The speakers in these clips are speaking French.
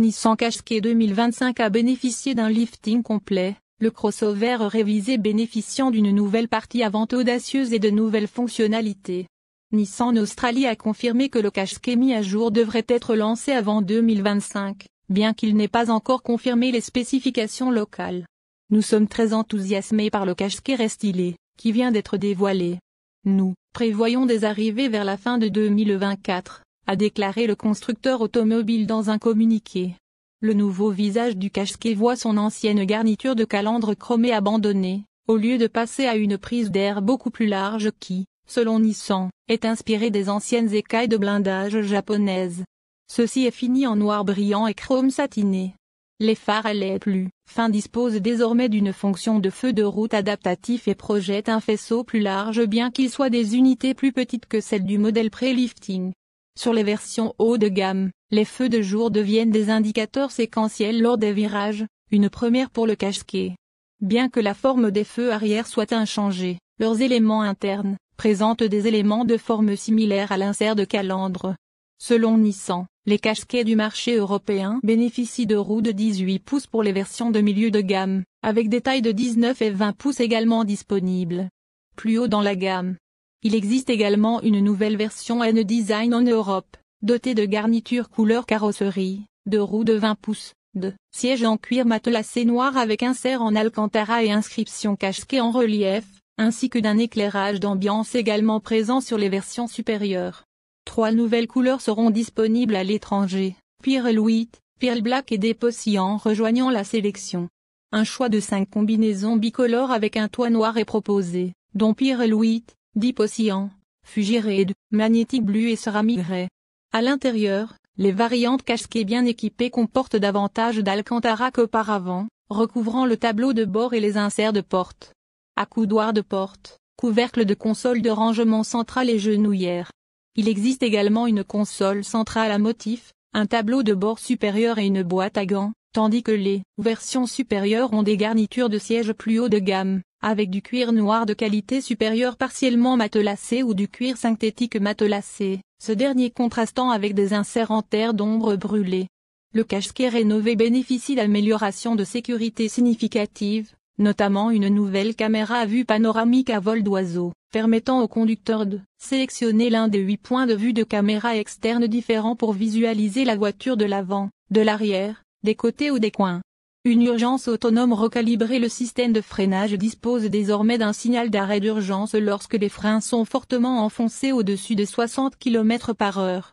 Nissan Qashqai 2025 a bénéficié d'un lifting complet, le crossover révisé bénéficiant d'une nouvelle partie avant audacieuse et de nouvelles fonctionnalités. Nissan Australie a confirmé que le Qashqai mis à jour devrait être lancé avant 2025, bien qu'il n'ait pas encore confirmé les spécifications locales. Nous sommes très enthousiasmés par le Qashqai restylé, qui vient d'être dévoilé. Nous prévoyons des arrivées vers la fin de 2024, a déclaré le constructeur automobile dans un communiqué. Le nouveau visage du Qashqai voit son ancienne garniture de calandre chromée abandonnée, au lieu de passer à une prise d'air beaucoup plus large qui, selon Nissan, est inspirée des anciennes écailles de blindage japonaises. Ceci est fini en noir brillant et chrome satiné. Les phares à LED plus fins disposent désormais d'une fonction de feu de route adaptatif et projettent un faisceau plus large bien qu'ils soient des unités plus petites que celles du modèle pré-lifting. Sur les versions haut de gamme, les feux de jour deviennent des indicateurs séquentiels lors des virages, une première pour le Qashqai. Bien que la forme des feux arrière soit inchangée, leurs éléments internes présentent des éléments de forme similaires à l'insert de calandre. Selon Nissan, les Qashqai du marché européen bénéficient de roues de 18 pouces pour les versions de milieu de gamme, avec des tailles de 19 et 20 pouces également disponibles. Plus haut dans la gamme, il existe également une nouvelle version N-Design en Europe, dotée de garniture couleur carrosserie, de roues de 20 pouces, de sièges en cuir matelassé noir avec insert en alcantara et inscription Qashqai en relief, ainsi que d'un éclairage d'ambiance également présent sur les versions supérieures. 3 nouvelles couleurs seront disponibles à l'étranger, Pearl White, Pearl Black et Dépôt Cyan rejoignant la sélection. Un choix de 5 combinaisons bicolores avec un toit noir est proposé, dont Pearl White, Dépôt Cyan, Fuji Red, Magnetic Blue et Ceramic Grey. À l'intérieur, les variantes Qashqai bien équipées comportent davantage d'alcantara qu'auparavant, recouvrant le tableau de bord et les inserts de porte. Accoudoir de porte, couvercle de console de rangement central et genouillère. Il existe également une console centrale à motif, un tableau de bord supérieur et une boîte à gants, tandis que les versions supérieures ont des garnitures de sièges plus haut de gamme, avec du cuir noir de qualité supérieure partiellement matelassé ou du cuir synthétique matelassé, ce dernier contrastant avec des inserts en terre d'ombre brûlée. Le Qashqai rénové bénéficie d'améliorations de sécurité significatives, notamment une nouvelle caméra à vue panoramique à vol d'oiseau, permettant au conducteur de sélectionner l'un des 8 points de vue de caméra externe différents pour visualiser la voiture de l'avant, de l'arrière, des côtés ou des coins. Une urgence autonome recalibrée. Le système de freinage dispose désormais d'un signal d'arrêt d'urgence lorsque les freins sont fortement enfoncés au-dessus de 60 km/h.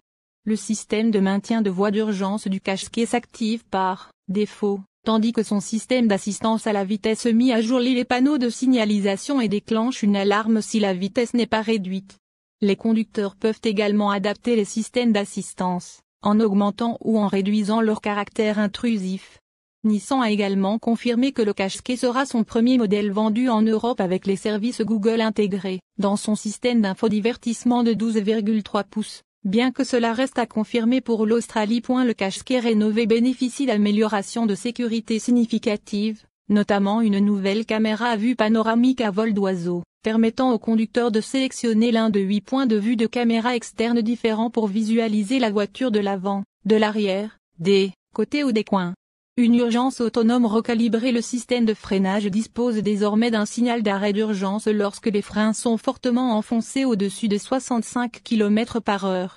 Le système de maintien de voie d'urgence du Qashqai s'active par défaut, tandis que son système d'assistance à la vitesse mit à jour les panneaux de signalisation et déclenche une alarme si la vitesse n'est pas réduite. Les conducteurs peuvent également adapter les systèmes d'assistance, en augmentant ou en réduisant leur caractère intrusif. Nissan a également confirmé que le Qashqai sera son premier modèle vendu en Europe avec les services Google intégrés, dans son système d'infodivertissement de 12,3 pouces. Bien que cela reste à confirmer pour l'Australie. Le Qashqai rénové bénéficie d'améliorations de sécurité significatives, notamment une nouvelle caméra à vue panoramique à vol d'oiseau, permettant au conducteur de sélectionner l'un de 8 points de vue de caméra externe différents pour visualiser la voiture de l'avant, de l'arrière, des côtés ou des coins. Une urgence autonome recalibrée. Le système de freinage dispose désormais d'un signal d'arrêt d'urgence lorsque les freins sont fortement enfoncés au-dessus de 65 km/h.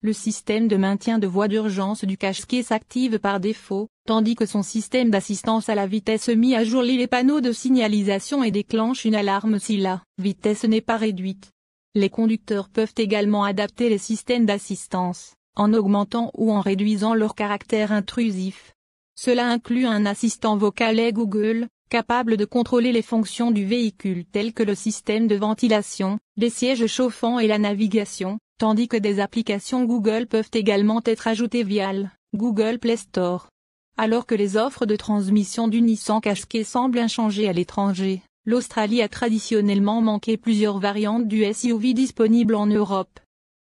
Le système de maintien de voie d'urgence du Qashqai s'active par défaut, tandis que son système d'assistance à la vitesse mit à jour les panneaux de signalisation et déclenche une alarme si la vitesse n'est pas réduite. Les conducteurs peuvent également adapter les systèmes d'assistance, en augmentant ou en réduisant leur caractère intrusif. Cela inclut un assistant vocal et Google, capable de contrôler les fonctions du véhicule telles que le système de ventilation, les sièges chauffants et la navigation, tandis que des applications Google peuvent également être ajoutées via le Google Play Store. Alors que les offres de transmission du Nissan Qashqai semblent inchangées à l'étranger, l'Australie a traditionnellement manqué plusieurs variantes du SUV disponibles en Europe.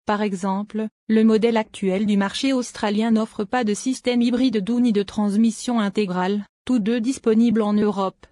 Par exemple, le modèle actuel du marché australien n'offre pas de système hybride doux ni de transmission intégrale, tous deux disponibles en Europe.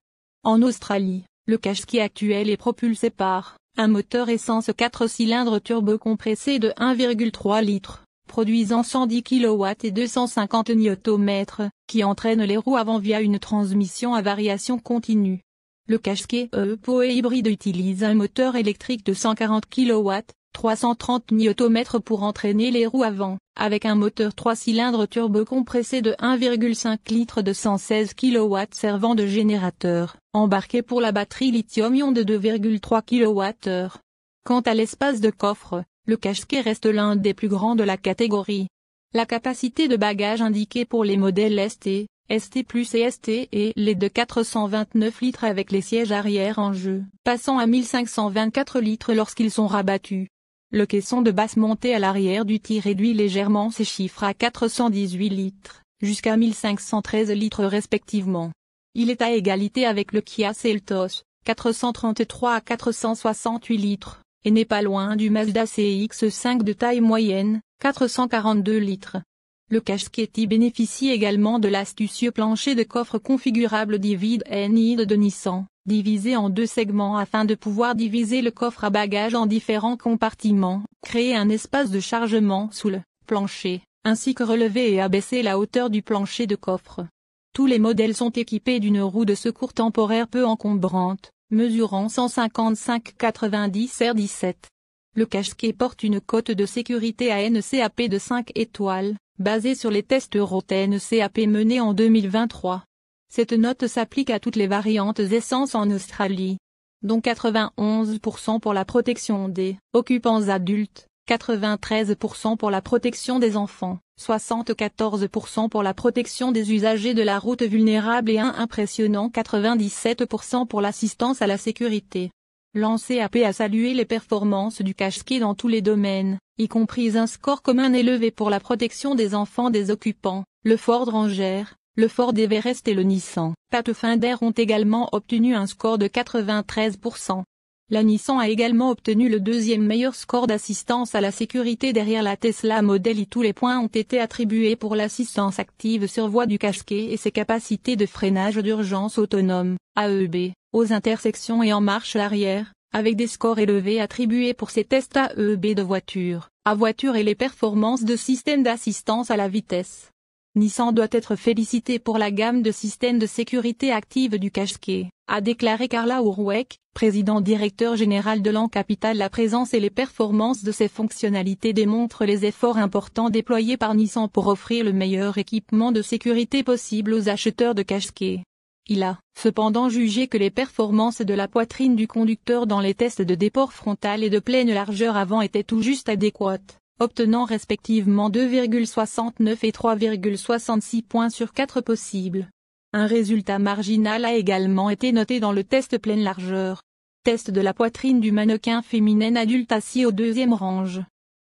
En Australie, le Qashqai actuel est propulsé par un moteur essence 4 cylindres turbo compressé de 1,3 litres, produisant 110 kW et 250 Nm, qui entraîne les roues avant via une transmission à variation continue. Le Qashqai EPO hybride utilise un moteur électrique de 140 kW, 330 Nm pour entraîner les roues avant, avec un moteur 3 cylindres turbo-compressé de 1,5 litre de 116 kW servant de générateur, embarqué pour la batterie lithium-ion de 2,3 kWh. Quant à l'espace de coffre, le Qashqai reste l'un des plus grands de la catégorie. La capacité de bagages indiquée pour les modèles ST, ST+ et ST est de 429 litres avec les sièges arrière en jeu, passant à 1524 litres lorsqu'ils sont rabattus. Le caisson de basse montée à l'arrière du tir réduit légèrement ses chiffres à 418 litres, jusqu'à 1513 litres respectivement. Il est à égalité avec le Kia Seltos, 433 à 468 litres, et n'est pas loin du Mazda CX-5 de taille moyenne, 442 litres. Le Qashqai bénéficie également de l'astucieux plancher de coffre configurable Divide and Hide de Nissan, divisé en deux segments afin de pouvoir diviser le coffre à bagages en différents compartiments, créer un espace de chargement sous le plancher, ainsi que relever et abaisser la hauteur du plancher de coffre. Tous les modèles sont équipés d'une roue de secours temporaire peu encombrante, mesurant 155/90 R17. Le Qashqai porte une cote de sécurité ANCAP de 5 étoiles, basée sur les tests Euro NCAP menés en 2023. Cette note s'applique à toutes les variantes essence en Australie, dont 91% pour la protection des occupants adultes, 93% pour la protection des enfants, 74% pour la protection des usagers de la route vulnérables et un impressionnant 97% pour l'assistance à la sécurité. L'ANCAP a salué les performances du Qashqai dans tous les domaines, y compris un score commun élevé pour la protection des enfants des occupants. Le Ford Ranger, le Ford Everest et le Nissan Pathfinder ont également obtenu un score de 93%. La Nissan a également obtenu le deuxième meilleur score d'assistance à la sécurité derrière la Tesla Model Y. Tous les points ont été attribués pour l'assistance active sur voie du Qashqai et ses capacités de freinage d'urgence autonome, AEB, aux intersections et en marche arrière, avec des scores élevés attribués pour ses tests AEB de voiture, à voiture et les performances de système d'assistance à la vitesse. Nissan doit être félicité pour la gamme de systèmes de sécurité active du Qashqai, a déclaré Carla Urwek, président-directeur général de l'ANCAP. La présence et les performances de ces fonctionnalités démontrent les efforts importants déployés par Nissan pour offrir le meilleur équipement de sécurité possible aux acheteurs de Qashqai. Il a, cependant, jugé que les performances de la poitrine du conducteur dans les tests de déport frontal et de pleine largeur avant étaient tout juste adéquates, obtenant respectivement 2,69 et 3,66 points sur 4 possibles. Un résultat marginal a également été noté dans le test pleine largeur. Test de la poitrine du mannequin féminine adulte assis au deuxième range.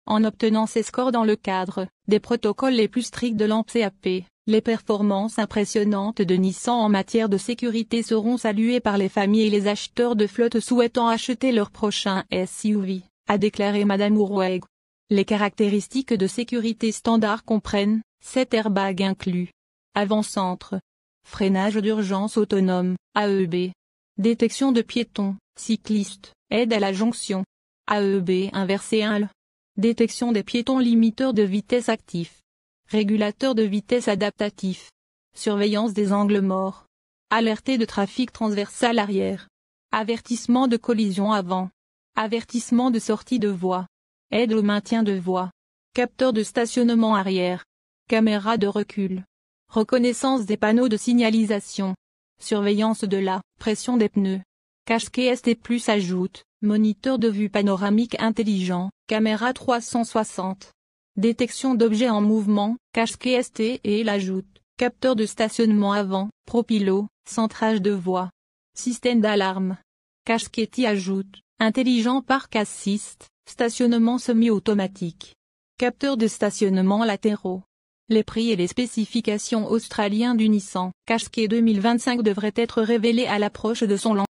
En obtenant ces scores dans le cadre des protocoles les plus stricts de l'ANCAP, les performances impressionnantes de Nissan en matière de sécurité seront saluées par les familles et les acheteurs de flotte souhaitant acheter leur prochain SUV, a déclaré Madame Urweg. Les caractéristiques de sécurité standard comprennent 7 airbags inclus, avant-centre, freinage d'urgence autonome, AEB, détection de piétons, cyclistes, aide à la jonction, AEB inversé 1L, détection des piétons limiteur de vitesse actif, régulateur de vitesse adaptatif, surveillance des angles morts, alerté de trafic transversal arrière, avertissement de collision avant, avertissement de sortie de voie, aide au maintien de voie, capteur de stationnement arrière, caméra de recul, reconnaissance des panneaux de signalisation, surveillance de la pression des pneus. Qashqai ST+ ajoute, moniteur de vue panoramique intelligent, caméra 360. Détection d'objets en mouvement, Qashqai ST et il ajoute, capteur de stationnement avant, propilo, centrage de voie. Système d'alarme. Qashqai ajoute, intelligent park assist, stationnement semi-automatique. Capteur de stationnement latéraux. Les prix et les spécifications australiens du Nissan Qashqai 2025 devraient être révélés à l'approche de son lancement.